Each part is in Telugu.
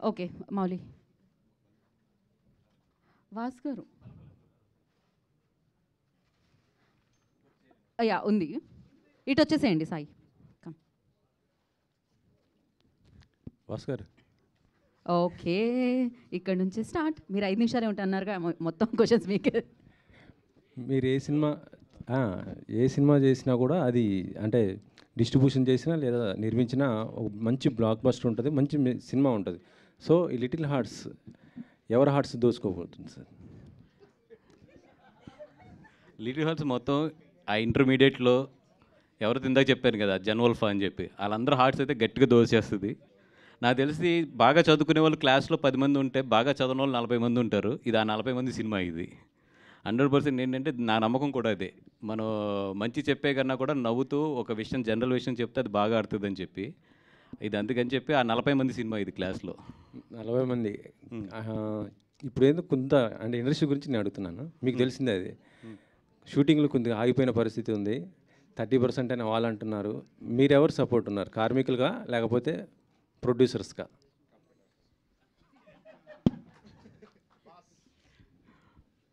ఓకే. మౌలి. వాసు గారు. యాహ్! ఉంది. ఇటొచ్చేసేయండి సాయి. కమ్. భాస్కర్ ఓకే. ఇక్కడి నుంచి స్టార్ట్. మీరు 5 నిమిషాలే ఉంటారన్నారుగా మొత్తం క్వెషన్స్ మీకే. మీరు ఆ, ఏ సినిమా చేసినా కూడా అది అంటే డిస్ట్రిబ్యూషన్ చేసినా లేదా నిర్మించినా ఒక మంచి బ్లాక్ బస్టర్ ఉంటుంది, మంచి సినిమా ఉంటుంది. సో ఈ లిటిల్ హార్ట్స్ ఎవరి హార్ట్స్ దోచుకోబోతుంది సార్? లిటిల్ హార్ట్స్ మొత్తం ఆ ఇంటర్మీడియట్లో ఎవరితో ఇందాక చెప్పాను కదా జన్వల్ఫా అని చెప్పి వాళ్ళందరూ హార్ట్స్ అయితే గట్టిగా దోచేస్తుంది. నాకు తెలిసి బాగా చదువుకునే వాళ్ళు క్లాస్లో 10 మంది ఉంటే బాగా చదవని వాళ్ళు 40 మంది ఉంటారు. ఇది ఆ 40 మంది సినిమా ఇది. 100% ఏంటంటే నా నమ్మకం కూడా అదే. మనం మంచి చెప్పే కన్నా కూడా నవ్వుతూ ఒక విషయం జనరల్ విషయం చెప్తే అది బాగా ఆడుతుందని చెప్పి ఇది అందుకని చెప్పి ఆ 40 మంది సినిమా ఇది క్లాస్లో. 40 మంది. ఇప్పుడు ఏదో కొంత అంటే ఇండస్ట్రీ గురించి నేను అడుగుతున్నాను, మీకు తెలిసిందే అది. షూటింగ్లు కొద్దిగా ఆగిపోయిన పరిస్థితి ఉంది. 30% అని వాళ్ళు అంటున్నారు. మీరెవరు సపోర్ట్ ఉన్నారు, కార్మికులుగా లేకపోతే ప్రొడ్యూసర్స్గా?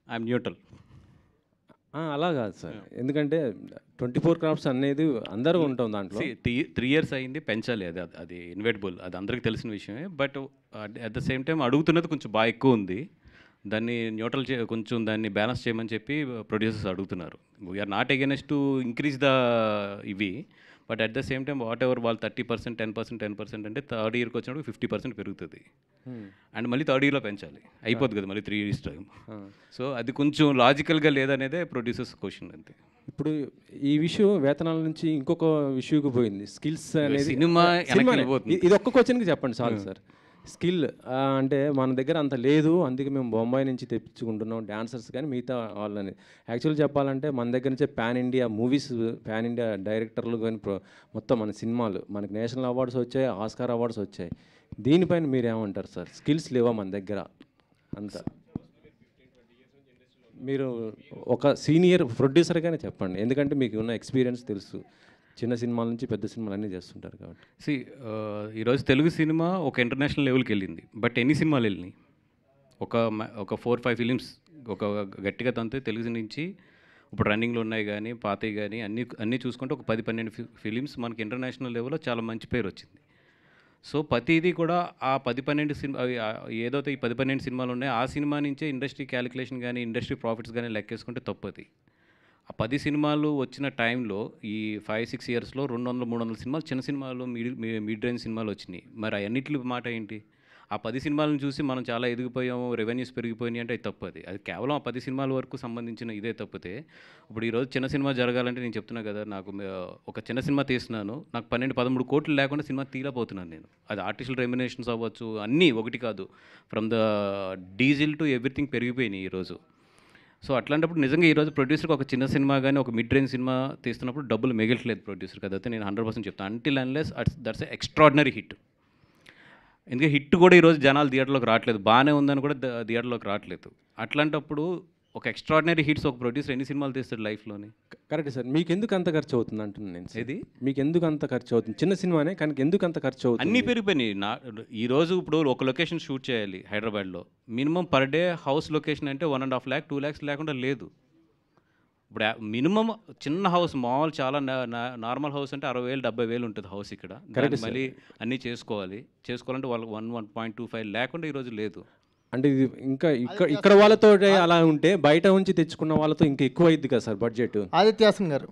I'm neutral. అలా కాదు సార్, ఎందుకంటే 24 క్రాఫ్ట్స్ అనేది అందరూ ఉంటాం దాంట్లో. 3 years అయింది, పెంచాలి. అది అది ఇన్వెటబుల్, అది అందరికీ తెలిసిన విషయమే. But at the same time అడుగుతున్నది కొంచెం బాగా ఎక్కువ ఉంది. దాన్ని న్యూట్రల్ కొంచెం దాన్ని బ్యాలెన్స్ చేయమని చెప్పి ప్రొడ్యూసర్స్ అడుగుతున్నారు. We're not against to increase the ఇవి, but at the same time whatever వాళ్ళు 30%, 10% అంటే థర్డ్ ఇయర్కి వచ్చినప్పుడు 50% పెరుగుతుంది. అండ్ మళ్ళీ థర్డ్ ఇయర్లో పెంచాలి, అయిపోద్ది కదా మళ్ళీ 3 years టైం. సో అది కొంచెం లాజికల్గా లేదనేదే ప్రొడ్యూసర్స్ క్వశ్చన్ అంతే. ఇప్పుడు ఈ విషయం వేతనాల నుంచి ఇంకొక విషయంకి పోయింది, స్కిల్స్ అనేది. సినిమా ఇది ఒక్క క్వశ్చన్కి చెప్పండి చాలు సార్. స్కిల్ అంటే మన దగ్గర అంత లేదు, అందుకే మేము బొంబాయి నుంచి తెప్పించుకుంటున్నాం డాన్సర్స్ కానీ మిగతా వాళ్ళని. యాక్చువల్ చెప్పాలంటే మన దగ్గర నుంచే pan India movies, pan India డైరెక్టర్లు కానీ మొత్తం మన సినిమాలు మనకి నేషనల్ అవార్డ్స్ వచ్చాయి, ఆస్కార్ అవార్డ్స్ వచ్చాయి. దీనిపైన మీరు ఏమంటారు సార్? స్కిల్స్ లేవా మన దగ్గర అంతా? మీరు ఒక సీనియర్ ప్రొడ్యూసర్గానే చెప్పండి, ఎందుకంటే మీకు ఉన్న ఎక్స్పీరియన్స్ తెలుసు, చిన్న సినిమాల నుంచి పెద్ద సినిమాలు అన్నీ చేస్తుంటారు కాబట్టి. ఈరోజు తెలుగు సినిమా ఒక ఇంటర్నేషనల్ లెవెల్కి వెళ్ళింది. బట్ ఎన్ని సినిమాలు వెళ్ళినాయి? ఒక 4-5 ఫిలిమ్స్ ఒక గట్టిగా తంతే తెలుగు నుంచి ఇప్పుడు రన్నింగ్లో ఉన్నాయి కానీ పాతవి కానీ అన్నీ చూసుకుంటే ఒక 10-12 ఫిలిమ్స్ మనకి ఇంటర్నేషనల్ లెవెల్లో చాలా మంచి పేరు వచ్చింది. సో ప్రతిదీ కూడా ఆ 10-12 సినిమా ఏదైతే ఈ 10-12 సినిమాలు ఉన్నాయో ఆ సినిమా నుంచే ఇండస్ట్రీ క్యాలిక్యులేషన్ కానీ ఇండస్ట్రీ ప్రాఫిట్స్ కానీ లెక్కేసుకుంటే తప్పది. ఆ 10 సినిమాలు వచ్చిన టైంలో ఈ 5-6 ఇయర్స్లో 200-300 సినిమాలు చిన్న సినిమాలు మిడ్ రేంజ్ సినిమాలు వచ్చినాయి. మరి అన్నిటి మాట ఏంటి? ఆ 10 సినిమాలను చూసి మనం చాలా ఎదిగిపోయాము, రెవెన్యూస్ పెరిగిపోయినాయి అంటే అది తప్పది. అది కేవలం ఆ 10 సినిమాల వరకు సంబంధించిన ఇదే తప్పితే ఇప్పుడు ఈరోజు చిన్న సినిమా జరగాలంటే నేను చెప్తున్నా కదా, నాకు ఒక చిన్న సినిమా తీస్తున్నాను, నాకు 12-13 కోట్లు లేకుండా సినిమా తీయలేకపోతున్నాను నేను. అది ఆర్టిఫిషియల్ రెమ్యునేషన్స్ అవ్వచ్చు, అన్నీ ఒకటి కాదు, from the diesel to everything పెరిగిపోయినాయి ఈరోజు. సో అట్లాంటప్పుడు నిజంగా ఈరోజు ప్రొడ్యూసర్కి ఒక చిన్న సినిమా కానీ ఒక మిడ్ రేంజ్ సినిమా తీస్తున్నప్పుడు డబ్బులు మిగలట్లేదు ప్రొడ్యూసర్కి. అదైతే నేను 100% చెప్తాను. Until unless that's extraordinary hit. ఎందుకంటే హిట్ కూడా ఈరోజు జనాలు థియేటర్లోకి రావట్లేదు, బాగానే ఉందని కూడా థియేటర్లోకి రావట్లేదు. అట్లాంటప్పుడు ఒక ఎక్స్ట్రాడినరీ హిట్స్ ఒక ప్రొడ్యూసర్ ఎన్ని సినిమాలు తీస్తాడు లైఫ్లోని? Correct sir. మీకు ఎందుకు అంత ఖర్చు అవుతుంది అంటున్నాను నేను. ఇది మీకు ఎందుకు అంత ఖర్చు అవుతుంది? చిన్న సినిమానే కానీ ఎందుకు అంత ఖర్చు అవుతుంది? అన్నీ పెరిగిపోయినాయి. ఈరోజు ఇప్పుడు ఒక లొకేషన్ షూట్ చేయాలి హైదరాబాద్లో, minimum per day house location అంటే 1.5 lakh 2 lakhs లేకుండా లేదు. ఇప్పుడు మినిమం చిన్న హౌస్ మామూలు చాలా నార్మల్ హౌస్ అంటే 60,000 70,000 ఉంటుంది హౌస్ ఇక్కడ. మళ్ళీ అన్నీ చేసుకోవాలంటే వాళ్ళకి 1.25 లేకుండా ఈరోజు లేదు. అంటే ఇది ఇంకా ఇక్కడ వాళ్ళతో అలా ఉంటే బయట నుంచి తెచ్చుకున్న వాళ్ళతో ఇంకా ఎక్కువ అయింది కదా సార్ బడ్జెట్. ఆదిత్యాసన్ గారు,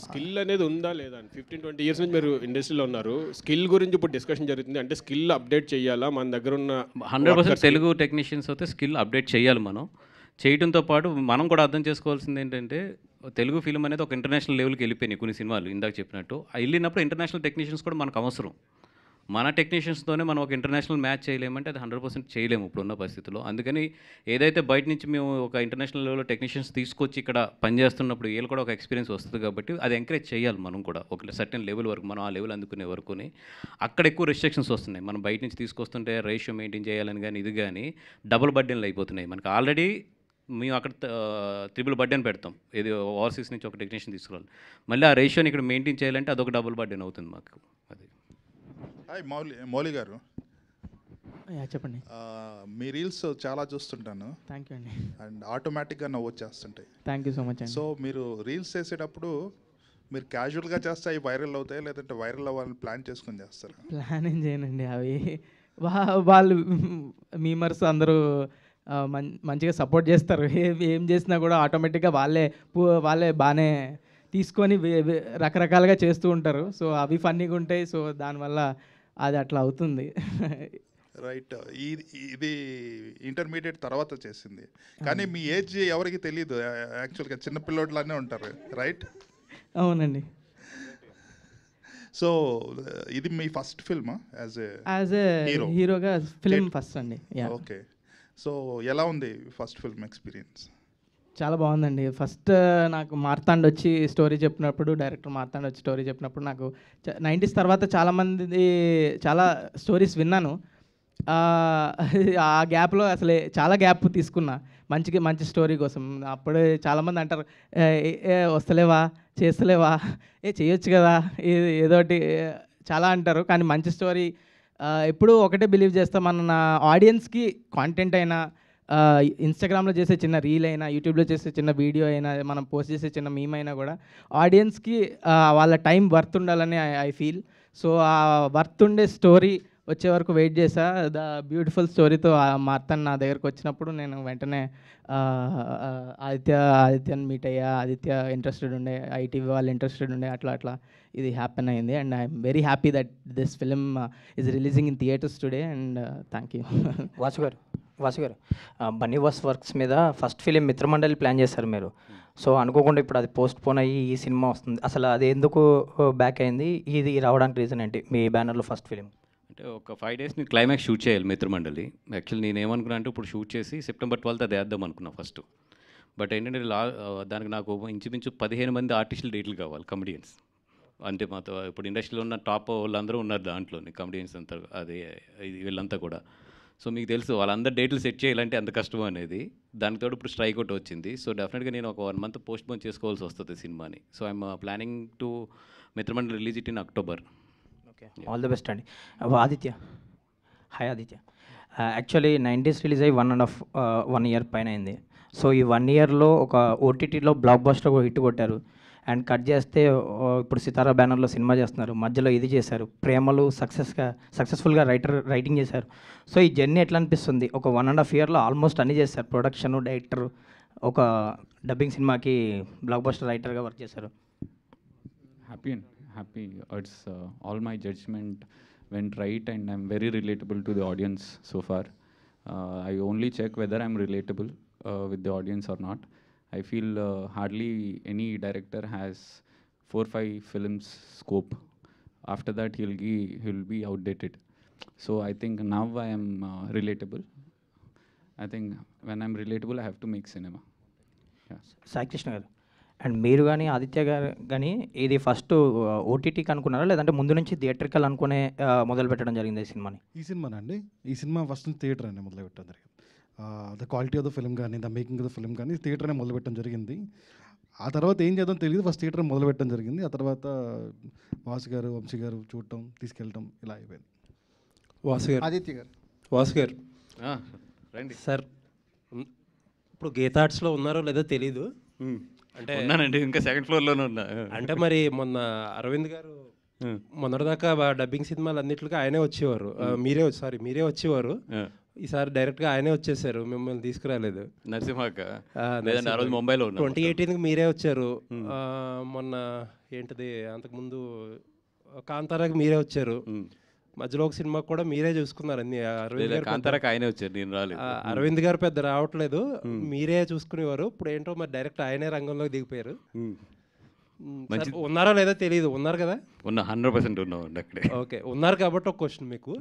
స్కిల్ అనేది ఉందా లేదా అని 15-20 years నుంచి మీరు ఇండస్ట్రీలో ఉన్నారు. స్కిల్ గురించి ఇప్పుడు డిస్కషన్ జరుగుతుంది. అంటే స్కిల్ అప్డేట్ చేయాలా? మన దగ్గర ఉన్న 100% తెలుగు టెక్నీషియన్స్ అయితే స్కిల్ అప్డేట్ చేయాలి. మనం చేయడంతో పాటు మనం కూడా అర్థం చేసుకోవాల్సింది ఏంటంటే తెలుగు ఫిల్మ్ అనేది ఒక ఇంటర్నేషనల్ లెవెల్కి వెళ్ళిపోయినాయి కొన్ని సినిమాలు. ఇందాక చెప్పినట్టు వెళ్ళినప్పుడు ఇంటర్నేషనల్ టెక్నీషియన్స్ కూడా మనకు అవసరం. మన టెక్నీషియన్స్తోనే మనం ఒక ఇంటర్నేషనల్ మ్యాచ్ చేయలేమంటే అది 100% చేయలేము ఇప్పుడున్న పరిస్థితుల్లో. అందుకని ఏదైతే బయట నుంచి మేము ఒక ఇంటర్నేషనల్ లెవెల్లో టెక్నీషియన్స్ తీసుకొచ్చి ఇక్కడ పనిచేస్తున్నప్పుడు వీళ్ళు కూడా ఒక ఎక్స్పీరియన్స్ వస్తుంది కాబట్టి అది ఎంకరేజ్ చేయాలి మనం కూడా ఒక సర్టెన్ లెవెల్ వరకు. మనం ఆ లెవెల్ అందుకునే వరకుని అక్కడ ఎక్కువ రెస్ట్రిక్షన్స్ వస్తున్నాయి. మనం బయట నుంచి తీసుకొస్తుంటే రేషియో మెయింటైన్ చేయాలని కానీ ఇది కానీ డబుల్ బర్డెన్లు అయిపోతున్నాయి మనకి. ఆల్రెడీ మేము అక్కడ ట్రిపుల్ బర్డెన్ పెడతాం, ఇది ఓవర్సీస్ నుంచి ఒక టెక్నీషియన్ తీసుకురావాలి, మళ్ళీ ఆ రేషియోని ఇక్కడ మెయింటైన్ చేయాలంటే అదొక డబుల్ బర్డెన్ అవుతుంది మాకు. అది మౌలి గారు, చెప్పండి. మీ రీల్స్ చాలా చూస్తుంటాను థ్యాంక్ యూ అండి. అండ్ ఆటోమేటిక్గా నవ్వు వచ్చేస్తుంటాయి. థ్యాంక్ యూ సో మచ్ అండి. సో మీరు రీల్స్ చేసేటప్పుడు మీరు క్యాజువల్గా చేస్తే అవి వైరల్ అవుతాయి, లేదంటే వైరల్ అవ్వాలని ప్లాన్ చేసుకొని చేస్తారా? ప్లాన్ ఏం చేయనండి. అవి వాళ్ళు మీమర్స్ అందరూ మంచిగా సపోర్ట్ చేస్తారు. ఏం చేసినా కూడా ఆటోమేటిక్గా వాళ్ళే బాగానే తీసుకొని రకరకాలుగా చేస్తూ ఉంటారు. సో అవి ఫన్నీగా ఉంటాయి. సో దానివల్ల అది అట్లా అవుతుంది. రైట్. ఇది ఇంటర్మీడియట్ తర్వాత చేసింది, కానీ మీ ఏజ్ ఎవరికి తెలియదు. యాక్చువల్గా చిన్నపిల్లోడ్లానే ఉంటారు, రైట్? అవునండి. సో ఇది మీ ఫస్ట్ ఫిల్మా యాజ్ ఏ హీరోగా ఫిల్మ్ ఫస్ట్ అండి. ఓకే. సో ఎలా ఉంది ఫస్ట్ ఫిల్మ్ ఎక్స్పీరియన్స్? చాలా బాగుందండి. ఫస్ట్ నాకు మార్తాండ్ వచ్చి స్టోరీ చెప్పినప్పుడు, డైరెక్టర్ మార్తాండ్ వచ్చి స్టోరీ చెప్పినప్పుడు నాకు 90s తర్వాత చాలా స్టోరీస్ విన్నాను. ఆ గ్యాప్లో అసలు చాలా గ్యాప్ తీసుకున్నా మంచి స్టోరీ కోసం. అప్పుడే చాలామంది అంటారు, వస్తలేవా, చేస్తలేవా, చేయొచ్చు కదా, ఏదోటి చాలా అంటారు. కానీ మంచి స్టోరీ ఎప్పుడూ ఒకటే బిలీవ్ చేస్తాం, మన ఆడియన్స్కి కాంటెంట్ అయినా, ఇన్స్టాగ్రామ్లో చేసే చిన్న రీల్ అయినా, యూట్యూబ్లో చేసే చిన్న వీడియో అయినా, మనం పోస్ట్ చేసే చిన్న మీమ్ అయినా కూడా ఆడియన్స్కి వాళ్ళ టైం వర్త్ ఉండాలని ఐ ఫీల్. సో ఆ వర్త్ ఉండే స్టోరీ వచ్చే వరకు వెయిట్ చేశా. ద బ్యూటిఫుల్ స్టోరీతో మార్తాండ్ నా దగ్గరకు వచ్చినప్పుడు నేను వెంటనే ఆదిత్యని మీట్ అయ్యా. ఆదిత్య ఇంట్రెస్టెడ్ ఉండే, ఐటీవీ వాళ్ళు ఇంట్రెస్టెడ్ ఉండే, అట్లా ఇది హ్యాపెన్ అయింది. And I'm very happy that this film is releasing in theatres today. And thank you. Vasu గారు బన్నీ వర్క్స్ మీద ఫస్ట్ ఫిలిం మిత్రమండలి ప్లాన్ చేశారు మీరు. సో అనుకోకుండా ఇప్పుడు అది పోస్ట్ పోన్ అయ్యి ఈ సినిమా వస్తుంది. అసలు అది ఎందుకు బ్యాక్ అయింది, ఇది రావడానికి రీజన్ ఏంటి మీ బ్యానర్లో ఫస్ట్ ఫిలిం? అంటే ఒక 5 days నేను క్లైమాక్స్ షూట్ చేయాలి మిత్రమండలి. యాక్చువల్లీ నేను ఏమనుకున్నా అంటే ఇప్పుడు షూట్ చేసి September 12th అది వేద్దాం అనుకున్నా ఫస్ట్. బట్ ఏంటంటే దానికి నాకు ఇంచుమించు 15 మంది ఆర్టిస్టులు డేట్లు కావాలి, కమెడియన్స్. అంటే మాతో ఇప్పుడు ఇండస్ట్రీలో ఉన్న టాప్ వాళ్ళందరూ ఉన్నారు దాంట్లోని, కమెడియన్స్ అంతా, అది వీళ్ళంతా కూడా. సో మీకు తెలుసు వాళ్ళందరూ డేట్లు సెట్ చేయాలంటే ఎంత కష్టం అనేది. దానితో ఇప్పుడు స్ట్రైక్ అవుట్ వచ్చింది. సో డెఫినెట్గా నేను ఒక 1 month పోస్ట్ పోన్ చేసుకోవాల్సి వస్తుంది సినిమాని. So I'm planning to Mithra Mandali release it in October. Okay, all the best అండి. Aditya, hi Aditya. Actually 90s release అయ్యి 1 year పైన అయింది. సో ఈ 1 yearలో ఒక ఓటీటీలో బ్లాక్ బస్టర్ హిట్ కొట్టారు. అండ్ కట్ చేస్తే ఇప్పుడు సితారా బ్యానర్లో సినిమా చేస్తున్నారు, మధ్యలో ఇది చేశారు, ప్రేమలు సక్సెస్ఫుల్గా రైటింగ్ చేశారు. సో ఈ జర్నీ ఎట్లా అనిపిస్తుంది? ఒక 1.5 yearలో ఆల్మోస్ట్ అన్నీ చేశారు, ప్రొడక్షన్, డైరెక్టర్, ఒక డబ్బింగ్ సినిమాకి బ్లాక్ బస్టర్ రైటర్గా వర్క్ చేశారు. Happy. It's all my judgment went right and I'm very relatable to the audience so far. I only check whether I'm relatable with the audience or not. I feel hardly any director has 4-5 films scope. After that he'll be outdated. So I think now I am relatable. I think when I'm relatable I have to make cinema. Yeah. Sai Krishna గారు, అండ్ మీరు కానీ ఆదిత్య గారు కానీ ఇది ఫస్ట్ ఓటీటీకి అనుకున్నారా, లేదంటే ముందు నుంచి థియేటర్కల్ అనుకునే మొదలు పెట్టడం జరిగింది ఈ సినిమాని? ఈ సినిమానండి, ఈ సినిమా ఫస్ట్ నుంచి థియేటర్ అని మొదలు పెట్టడం జరిగింది. The quality of the film కానీ, the making of the film కానీ థియేటర్నే మొదలు పెట్టడం జరిగింది. ఆ తర్వాత ఏం చేద్దాం తెలియదు, ఫస్ట్ థియేటర్ మొదలు పెట్టడం జరిగింది. ఆ తర్వాత వాసు గారు, వంశీ గారు చూడటం, తీసుకెళ్ళటం, ఇలా అయిపోయింది. వాసు గారు రండి సార్. ఇప్పుడు గీతార్ట్స్లో ఉన్నారో లేదో తెలీదు, అంటే ఉన్నానండి, ఇంకా 2nd floorలోనే ఉన్నా. అంటే మరి మొన్న అరవింద్ గారు మొన్నటిదాకా డబ్బింగ్ సినిమాలు అన్నిటికీ ఆయనే వచ్చేవారు, మీరే వచ్చేవారు. ఈసారి డైరెక్ట్గా ఆయనే వచ్చేసారు, మిమ్మల్ని తీసుకురాలేదు. నరసింహక లేదంటే ఆ రోజు ముంబైలో ఉన్నా. 2018కి మీరే వచ్చారు. మొన్న ఏంటిది అంతకుముందు కాంతారాకి మీరే వచ్చారు. మధ్యలో ఒక సినిమా కూడా మీరే చూసుకున్నారు అన్ని. అరవింద్ గారు కాంతారాకి ఆయనే వచ్చారు, నేను రాలేదు. అరవింద్ గారు పెద్ద రావట్లేదు, మీరే చూసుకునేవారు. ఇప్పుడు ఏంటో మరి డైరెక్ట్ ఆయనే రంగంలోకి దిగిపోయారు. ఉన్నారో లేదో తెలియదు, ఉన్నారు కదా? ఉన్నా, 100% ఉన్నామండి అక్కడే. ఓకే, ఉన్నారు కాబట్టి ఒక క్వశ్చన్ మీకు.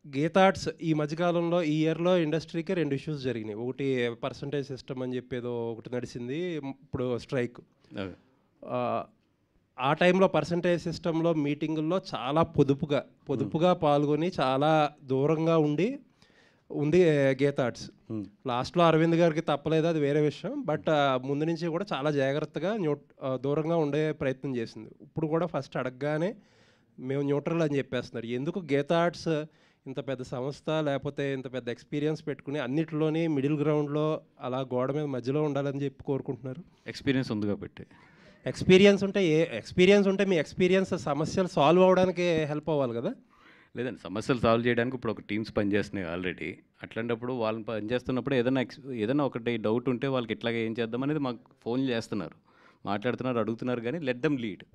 గీతార్ట్స్ ఈ మధ్యకాలంలో ఈ ఇయర్లో ఇండస్ట్రీకి 2 issues జరిగినాయి. ఒకటి పర్సంటేజ్ సిస్టమ్ అని చెప్పేదో ఒకటి నడిచింది, ఇప్పుడు స్ట్రైక్. ఆ టైంలో పర్సంటేజ్ సిస్టంలో మీటింగుల్లో చాలా పొదుపుగా పాల్గొని చాలా దూరంగా ఉంది గీతార్ట్స్. లాస్ట్లో అరవింద్ గారికి తప్పలేదు, అది వేరే విషయం. బట్ ముందు నుంచి కూడా చాలా జాగ్రత్తగా దూరంగా ఉండే ప్రయత్నం చేసింది. ఇప్పుడు కూడా ఫస్ట్ అడగగానే మేము న్యూట్రల్ అని చెప్పేస్తున్నారు. ఎందుకు గీతార్ట్స్ ఇంత పెద్ద సంస్థ లేకపోతే ఇంత పెద్ద ఎక్స్పీరియన్స్ పెట్టుకుని అన్నిటిలోని మిడిల్ గ్రౌండ్లో అలా గోడ మీద మధ్యలో ఉండాలని చెప్పి కోరుకుంటున్నారు? ఎక్స్పీరియన్స్ ఉంది కాబట్టి. ఎక్స్పీరియన్స్ ఉంటే మీ ఎక్స్పీరియన్స్ సమస్యలు సాల్వ్ అవ్వడానికి హెల్ప్ అవ్వాలి కదా. లేదండి, సమస్యలు సాల్వ్ చేయడానికి ఇప్పుడు ఒక టీమ్స్ పనిచేస్తున్నాయి ఆల్రెడీ. అట్లాంటప్పుడు వాళ్ళని పనిచేస్తున్నప్పుడు ఏదైనా ఒకటి డౌట్ ఉంటే వాళ్ళకి ఇట్లాగే ఏం చేద్దాం అనేది మాకు ఫోన్ చేస్తున్నారు, మాట్లాడుతున్నారు, అడుగుతున్నారు. కానీ లెట్ దెమ్ లీడ్.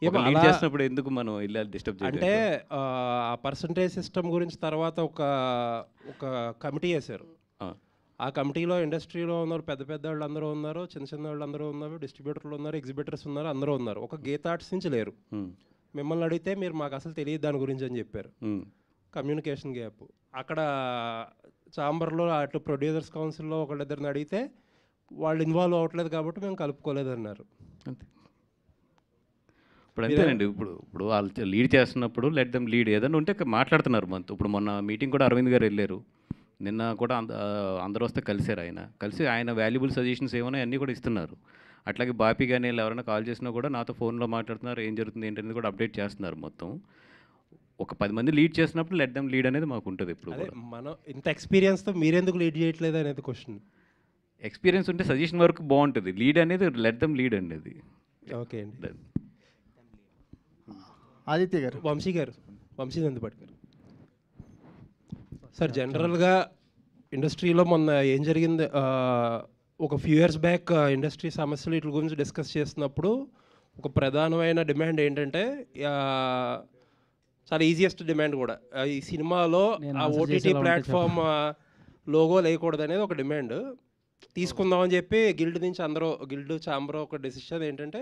లీడ్ చేసినప్పుడు ఎందుకు మనం ఇలా డిస్టర్బ్ చేయాలి? అంటే ఆ పర్సంటేజ్ సిస్టమ్ గురించి తర్వాత ఒక కమిటీ వేశారు. ఆ కమిటీలో ఇండస్ట్రీలో ఉన్నారు, పెద్ద పెద్ద వాళ్ళు అందరూ ఉన్నారు, చిన్న చిన్న వాళ్ళు అందరూ ఉన్నారు, డిస్ట్రిబ్యూటర్లు ఉన్నారు, ఎగ్జిబిటర్స్ ఉన్నారు, అందరూ ఉన్నారు. ఒక గీతా ఆర్ట్స్ నుంచి లేరు. మిమ్మల్ని అడిగితే మీరు మాకు అసలు తెలియదు దాని గురించి అని చెప్పారు. Communication gap. అక్కడ ఛాంబర్లో అటు ప్రొడ్యూసర్స్ కౌన్సిల్లో ఒకళ్ళిద్దరిని అడిగితే వాళ్ళు ఇన్వాల్వ్ అవ్వట్లేదు కాబట్టి మేము కలుపుకోలేదు అన్నారు. అంతే. ఇప్పుడు అంతేనండి. ఇప్పుడు వాళ్ళు లీడ్ చేస్తున్నప్పుడు లెట్ దెమ్ లీడ్. ఏదైనా ఉంటే మాట్లాడుతున్నారు. ఇప్పుడు మొన్న మీటింగ్ కూడా అరవింద్ గారు వెళ్ళారు. నిన్న కూడా అందరూ వస్తే కలిసారు. కలిసి ఆయన వాల్యుబుల్ సజెషన్స్ ఏమైనా అన్నీ కూడా ఇస్తున్నారు. అట్లాగే బాపీ కానీ ఎవరైనా కాల్ చేసినా కూడా నాతో ఫోన్లో మాట్లాడుతున్నారు, ఏం జరుగుతుంది ఏంటనేది కూడా అప్డేట్ చేస్తున్నారు. మొత్తం ఒక 10 మంది లీడ్ చేసినప్పుడు లెట్ దెమ్ లీడ్ అనేది మాకు ఉంటుంది. ఇప్పుడు మనం ఇంత ఎక్స్పీరియన్స్తో మీరెందుకు లీడ్ చేయట్లేదు అనేది క్వశ్చన్. ఎక్స్పీరియన్స్ ఉంటే సజెషన్ వరకు బాగుంటుంది. లీడ్ అనేది లెట్ దెమ్ లీడ్ అనేది. ఓకే అండి. ఆదిత్య గారు. వంశీ నందిపాటి గారు. సార్, జనరల్గా ఇండస్ట్రీలో మొన్న ఏం జరిగింది, ఒక ఫ్యూ ఇయర్స్ బ్యాక్ ఇండస్ట్రీ సమస్యలు వీటి గురించి డిస్కస్ చేస్తున్నప్పుడు ఒక ప్రధానమైన డిమాండ్ ఏంటంటే, చాలా ఈజియెస్ట్ డిమాండ్ కూడా, ఈ సినిమాలో ఆ ఓటీటీ ప్లాట్ఫామ్ లోగో లేకూడదు అనేది ఒక డిమాండ్ తీసుకుందామని చెప్పి గిల్డ్ ఛాంబర్ ఒక డెసిషన్ ఏంటంటే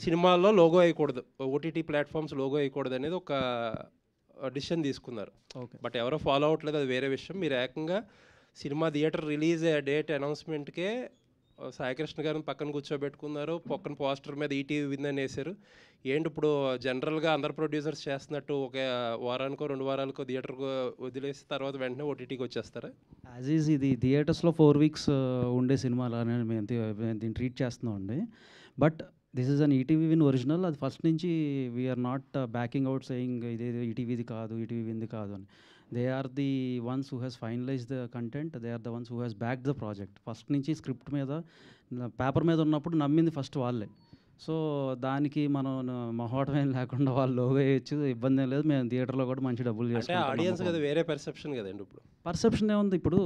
సినిమాల్లో లోగో వేయకూడదు, ఓటీటీ ప్లాట్ఫామ్స్ లోగో వేయకూడదు అనేది ఒక డిసిషన్ తీసుకున్నారు. బట్ ఎవరో ఫాలో అవ్వట్లేదు, అది వేరే విషయం. మీరు ఏకంగా సినిమా థియేటర్ రిలీజ్ డేట్ అనౌన్స్మెంట్కే సాయికృష్ణ గారిని పక్కన కూర్చోబెట్టుకున్నారు, పక్కన పోస్టర్ మీద ఈటీవీ విన్ అని వేశారు. ఏంటి ఇప్పుడు జనరల్గా అందరు ప్రొడ్యూసర్స్ చేస్తున్నట్టు ఒక వారానికో 2 వారాలకో థియేటర్కు వదిలేసి తర్వాత వెంటనే ఓటీటీకి వచ్చేస్తారా? యాజ్ ఈజ్ ఇది థియేటర్స్లో 4 weeks ఉండే సినిమాలు మేము దీన్ని ట్రీట్ చేస్తున్నాం అండి. But this is an ETV Win original. అది ఫస్ట్ నుంచి we are not backing out saying ఇదేదో ఈటీవీది కాదు, ఈటీవీ విన్ది కాదు అని. They are the ones who has finalise the content, they are the ones who has back the project. First నుంచి స్క్రిప్ట్ మీద పేపర్ మీద ఉన్నప్పుడు నమ్మింది ఫస్ట్ వాళ్ళే. సో దానికి మనం మొహమాటం లేకుండా వాళ్ళు లోగో వేయచ్చు, ఇబ్బంది ఏం లేదు. మేము థియేటర్లో కూడా మంచి డబ్బులు చేసుకుంటాం. ఆడియన్స్ కదా వేరే పర్సెప్షన్ కదండి. ఇప్పుడు పర్సెప్షన్ ఏముంది, ఇప్పుడు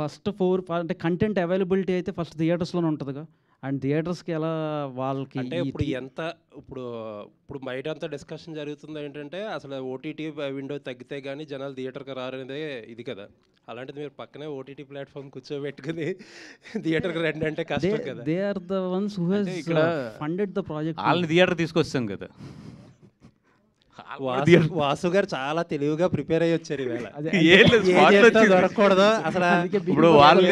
ఫస్ట్ 4 అంటే కంటెంట్ అవైలబిలిటీ అయితే ఫస్ట్ థియేటర్స్లోనే ఉంటుందిగా. అండ్ థియేటర్స్కి ఎలా వాళ్ళకి అంటే ఇప్పుడు బయట అంతా డిస్కషన్ జరుగుతుంది ఏంటంటే అసలు ఓటీటీ విండో తగ్గితే కానీ జనాలు థియేటర్కి రారనేదే ఇది కదా. అలాంటిది మీరు పక్కనే ఓటీటీ ప్లాట్ఫామ్ కూర్చోబెట్టుకుని థియేటర్కి రండి అంటే కష్టం కదా. They are the ones who has funded the project. వాళ్ళని థియేటర్ తీసుకొస్తాం కదా. వాసు గారు చాలా తెలివిగా ప్రిపేర్ అయ్యి వచ్చారు ఈవేళ. దొరకకూడదు అసలు. ఇప్పుడు వాళ్ళు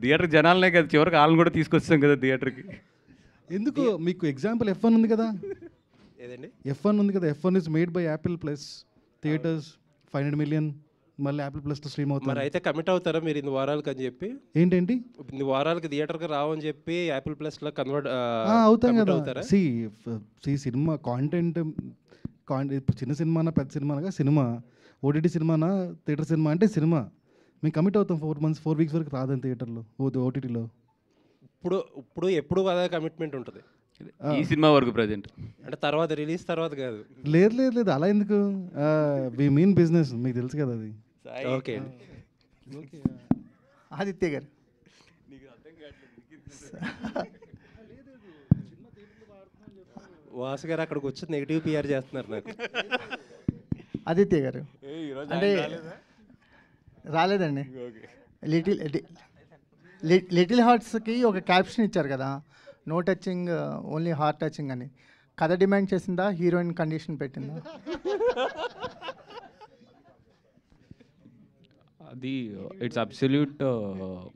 థియేటర్ జనాలనే కదా, చివరికి వాళ్ళని కూడా తీసుకొస్తాం కదా థియేటర్కి. ఎందుకు మీకు ఎగ్జాంపుల్ F1 ఉంది కదా. ఏదండి F1 ఉంది కదా. F1 is made by Apple plus theatres 500 million మళ్ళీ యాపిల్ ప్లస్లో స్ట్రీమ్ అవుతుంది. మరి అయితే కమిట్ అవుతారా మీరు 2 వారాలకి అని చెప్పి? ఏంటంటి 2 వారాలకి థియేటర్కి రావని చెప్పి యాపిల్ ప్లస్లో కన్వర్ట్ అవుతాం కదా. సినిమా కాంటెంట్ ఇప్పుడు చిన్న సినిమానా పెద్ద సినిమానా, సినిమా ఓటీటీ సినిమానా థియేటర్ సినిమా అంటే సినిమా మేము కమిట్ అవుతాం. 4 weeks వరకు రాదని థియేటర్లో ఓటీటీలో. ఎప్పుడు అదే కమిట్మెంట్ ఉంటుంది ఈ సినిమా వరకు ప్రజెంట్, అంటే తర్వాత రిలీజ్ తర్వాత కాదు. లేదు అలా ఎందుకు, వి మీన్ బిజినెస్, మీకు తెలుసు కదా అది. ఓకే అండి. ఆదిత్య గారు. వాసు గారు అక్కడికి వచ్చి నెగిటివ్ పిఆర్ చేస్తున్నారు నాకు. ఆదిత్య గారు అంటే రాలేదండి. లిటిల్ హార్ట్స్కి ఒక క్యాప్షన్ ఇచ్చారు కదా, no touching only heart touching అని. కథ డిమాండ్ చేసిందా, హీరోయిన్ కండిషన్ పెట్టిందా? అది it's absolute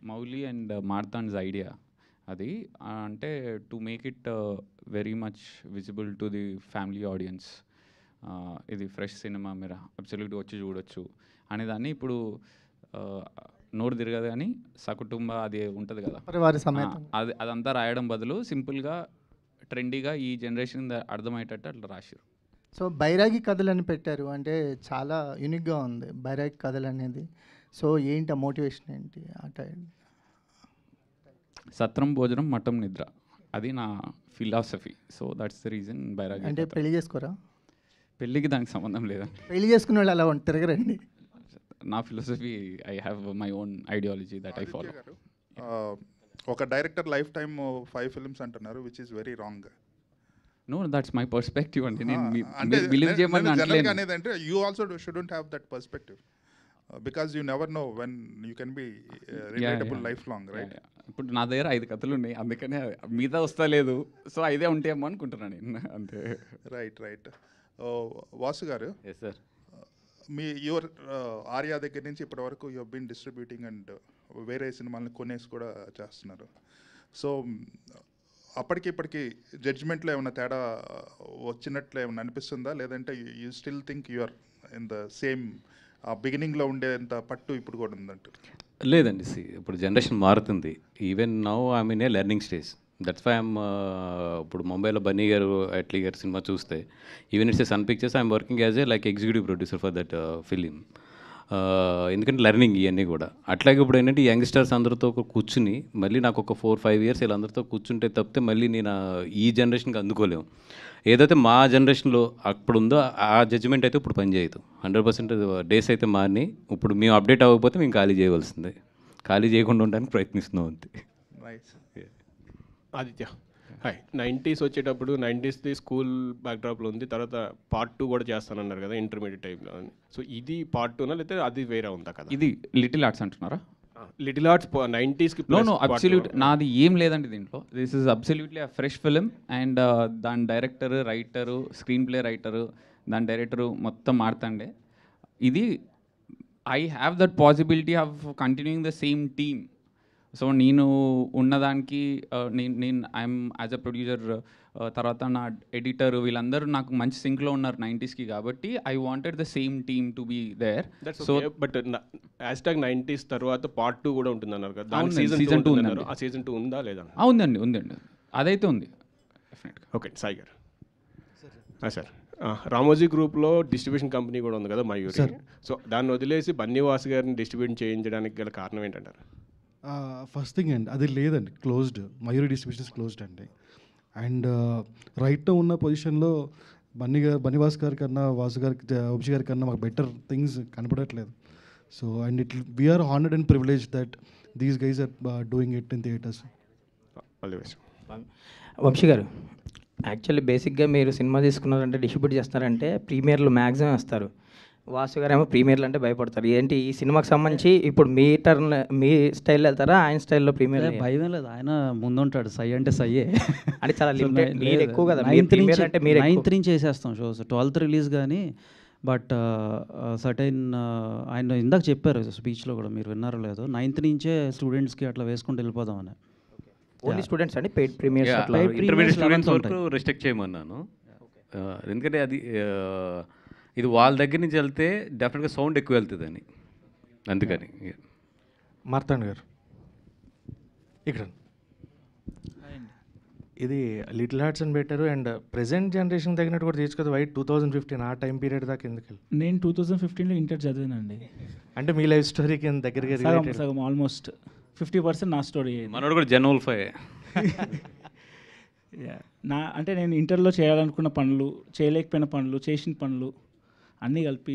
Mouli and Marthand's idea. అది అంటే to make it very much visible to the family audience. ఇది ఫ్రెష్ సినిమా, మీరు అబ్సల్యూట్గా వచ్చి చూడొచ్చు అనేదాన్ని. ఇప్పుడు నోరు తిరగదు కానీ సకుటుంబ అది ఉంటుంది కదా, అదంతా రాయడం బదులు సింపుల్గా ట్రెండీగా ఈ జనరేషన్ అర్థమయ్యేటట్టు అట్లా రాశారు. సో బైరాగి కథలు అని పెట్టారు, అంటే చాలా యూనిక్గా ఉంది బైరాగి కథలు అనేది. సో ఏంటి ఆ మోటివేషన్ ఏంటి ఆ టైం? సత్రం భోజనం మఠం నిద్ర, అది నా philosophy. So that's the reason బైరాగి. అంటే పెళ్లి చేసుకోరా? పెళ్ళికి దానికి సంబంధం లేదండి. పెళ్లి చేసుకునే వాళ్ళు అలా తిరగరండి. నా philosophy, I have my own ideology that I follow. ఒక డైరెక్టర్ లైఫ్ టైమ్ 5 ఫిల్మ్స్ అంటున్నారు, which is very wrong. No, that's my perspective అండి. నేను అంటే బిలీవ్ చేయమని జనరల్గా అనేది అంటే you also shouldn't have that perspective because you never know when you can be relatable lifelong, right? ఇప్పుడు నా దగ్గర 5 కథలు ఉన్నాయి, అందుకనే మీద వస్తా లేదు. సో 5 ఉంటాయేమో అనుకుంటున్నాను నేను, అంతే. Right. Vasu garu, yes sir, మీ యువర్ ఆర్యా దగ్గర నుంచి ఇప్పటి వరకు యూ బీన్ డిస్ట్రిబ్యూటింగ్ అండ్ వేరే సినిమాలను కొనేసి కూడా చేస్తున్నారు. సో అప్పటికి ఇప్పటికి జడ్జ్మెంట్లో ఏమైనా తేడా వచ్చినట్లు ఏమైనా అనిపిస్తుందా, లేదంటే you still think you're in the same బిగినింగ్లో ఉండేంత పట్టు ఇప్పుడు కూడా ఉందంటారు? లేదండి. ఇప్పుడు జనరేషన్ మారుతుంది. Even now I mean a learning stage. That's why I'm ఇప్పుడు ముంబైలో బన్నీ గారు అట్లీ గారు సినిమా చూస్తే, even it's a Sun Pictures, I'm working as a like executive producer for that film. ఎందుకంటే లెర్నింగ్ ఇవన్నీ కూడా. అట్లాగే ఇప్పుడు ఏంటంటే ఈ యంగ్స్టర్స్ అందరితో కూర్చుని మళ్ళీ నాకు ఒక 4-5 ఇయర్స్ వీళ్ళందరితో కూర్చుంటే తప్పితే మళ్ళీ నేను ఈ జనరేషన్కి అందుకోలేము. ఏదైతే మా జనరేషన్లో అప్పుడు ఉందో ఆ జడ్జిమెంట్ అయితే ఇప్పుడు పనిచేయదు. 100% డేస్ అయితే మారినాయి. ఇప్పుడు మేము అప్డేట్ అవ్వకపోతే మేము ఖాళీ చేయవలసిందే. ఖాళీ చేయకుండా ఉండడానికి ప్రయత్నిస్తున్నాం అంతే. ఆదిత్య, హాయ్. 90s వచ్చేటప్పుడు 90స్ది స్కూల్ బ్యాక్డ్రాప్లో ఉంది, తర్వాత పార్ట్ 2 కూడా చేస్తానన్నారు కదా ఇంటర్మీడియట్ టైంలో అని. సో ఇది పార్ట్ 2నా లేకపోతే అది వేరే ఉందా కదా? ఇది లిటిల్ ఆర్ట్స్ అంటున్నారా? లిటిల్ ఆర్ట్స్ 90స్కి. నో అబ్సల్యూట్ నాది ఏం లేదండి దీంట్లో. This is absolutely a fresh film and దాని director, writer, screenplay writer, దాని డైరెక్టరు మొత్తం మారుతండే. ఇది I have that possibility of continuing the same team. So నేను ఉన్నదానికి నేను ఐఎమ్ యాజ్ అ ప్రొడ్యూసర్, తర్వాత నా ఎడిటర్, వీళ్ళందరూ నాకు మంచి సింక్లో ఉన్నారు 90స్కి, కాబట్టి I wanted the same team to be there. So but #90s తర్వాత పార్ట్ 2 కూడా ఉంటుంది అన్నారు కదా, దాని సీజన్ 2 ఉందండి. ఆ సీజన్ 2 ఉందా లేదా? ఉందండి, అదైతే ఉంది డెఫినెట్గా. ఓకే, సాయి గారు. సార్, రామోజీ గ్రూప్లో డిస్ట్రిబ్యూషన్ కంపెనీ కూడా ఉంది కదా మయూరి. సో దాన్ని వదిలేసి బన్నీవాస్ గారిని డిస్ట్రిబ్యూట్ చేయించడానికి గల కారణం ఏంటంటారు? ఫస్ట్ థింగ్ అండి, అది లేదండి, క్లోజ్డ్. మయూరి డిస్ట్రిబ్యూషన్స్ క్లోజ్డ్ అండి. అండ్ రైట్లో ఉన్న పొజిషన్లో బన్నీవాస్ గారి కన్నా, వాసు గారికి, వంశీ గారి కన్నా మాకు బెటర్ థింగ్స్ కనపడట్లేదు. So and we are honoured and privilege that these guys are doing it in theatres. Vamsi garu, actually బేసిక్గా మీరు సినిమా తీసుకున్నారంటే, డిస్ట్రిబ్యూట్ చేస్తున్నారంటే ప్రీమియర్లు మ్యాక్సిమం వస్తారు. వాసు గారు ఏమో ప్రీమియర్లు అంటే భయపడతారు. ఏంటి ఈ సినిమాకి సంబంధించి ఇప్పుడు మీ టర్న్, మీ స్టైల్ వెళ్తారా, ఆయన స్టైల్లో ప్రీమియర్? భయం లేదు, ఆయన ముందుంటాడు. సై అంటే సయ్యే అంటే చాలా లిమిటెడ్, మీరు ఎక్కువ కదా. 9th నుంచి చేసేస్తాం షోస్, 12th రిలీజ్ కానీ. బట్ సర్టైన్ ఆయన ఇందాక చెప్పారు స్పీచ్లో కూడా, మీరు విన్నారో లేదో, 9th నుంచే స్టూడెంట్స్కి అట్లా వేసుకుంటూ వెళ్ళిపోదామని. ఓన్లీ స్టూడెంట్స్ అండి, పెయిడ్ ప్రీమియర్స్ ఇంటర్మీడియట్ స్టూడెంట్స్ వరకు రిస్ట్రిక్ట్ చేయమన్నాను. ఎందుకంటే అది ఇది వాళ్ళ దగ్గర నుంచి వెళ్తే డెఫినెట్గా సౌండ్ ఎక్కువ వెళ్తుందని, అందుకని. మార్తాండ్ గారు ఇక్కడ ఇది లిటిల్ హార్ట్స్ అని పెట్టారు, అండ్ ప్రెసెంట్ జనరేషన్ తగినట్టు కూడా తీసుకోదు. వైట్ 2015 ఆ టైం పీరియడ్ దాకా ఎందుకు వెళ్ళి? నేను 2015లో ఇంటర్ చదివానండి. అంటే మీ లైఫ్ స్టోరీకి దగ్గరగా సగం ఆల్మోస్ట్ 50% నా స్టోరీ. మనోడు కూడా జనవల్ఫై. అంటే నేను ఇంటర్లో చేయాలనుకున్న పనులు, చేయలేకపోయిన పనులు, చేసిన పనులు అన్నీ కలిపి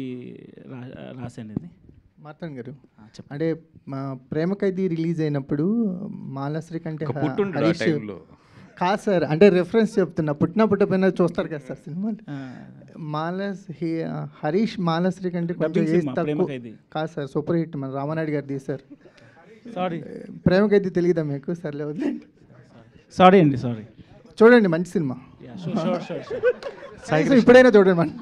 రాశాను ఇది. మార్తాండ్ గారు, అంటే మా ప్రేమ ఖైదీ రిలీజ్ అయినప్పుడు మాలాశ్రీ కంటే హరీష్ కాదు సార్, అంటే రెఫరెన్స్ చెప్తున్నా, పుట్టిపోయినా చూస్తారు కదా సార్ సినిమాలు. హరీష్ మాలాశ్రీ కంటే కొంచెం ఏజ్ తక్కువ కాదు సార్, సూపర్ హిట్ మన రామానాయుడు గారు తీశారు. సారీ, ప్రేమ ఖైదీ తెలియదా మీకు? సర్లే వదిలేండి. సారీ అండి, సారీ. చూడండి, మంచి సినిమా. ఇప్పుడైనా చూడండి మనం.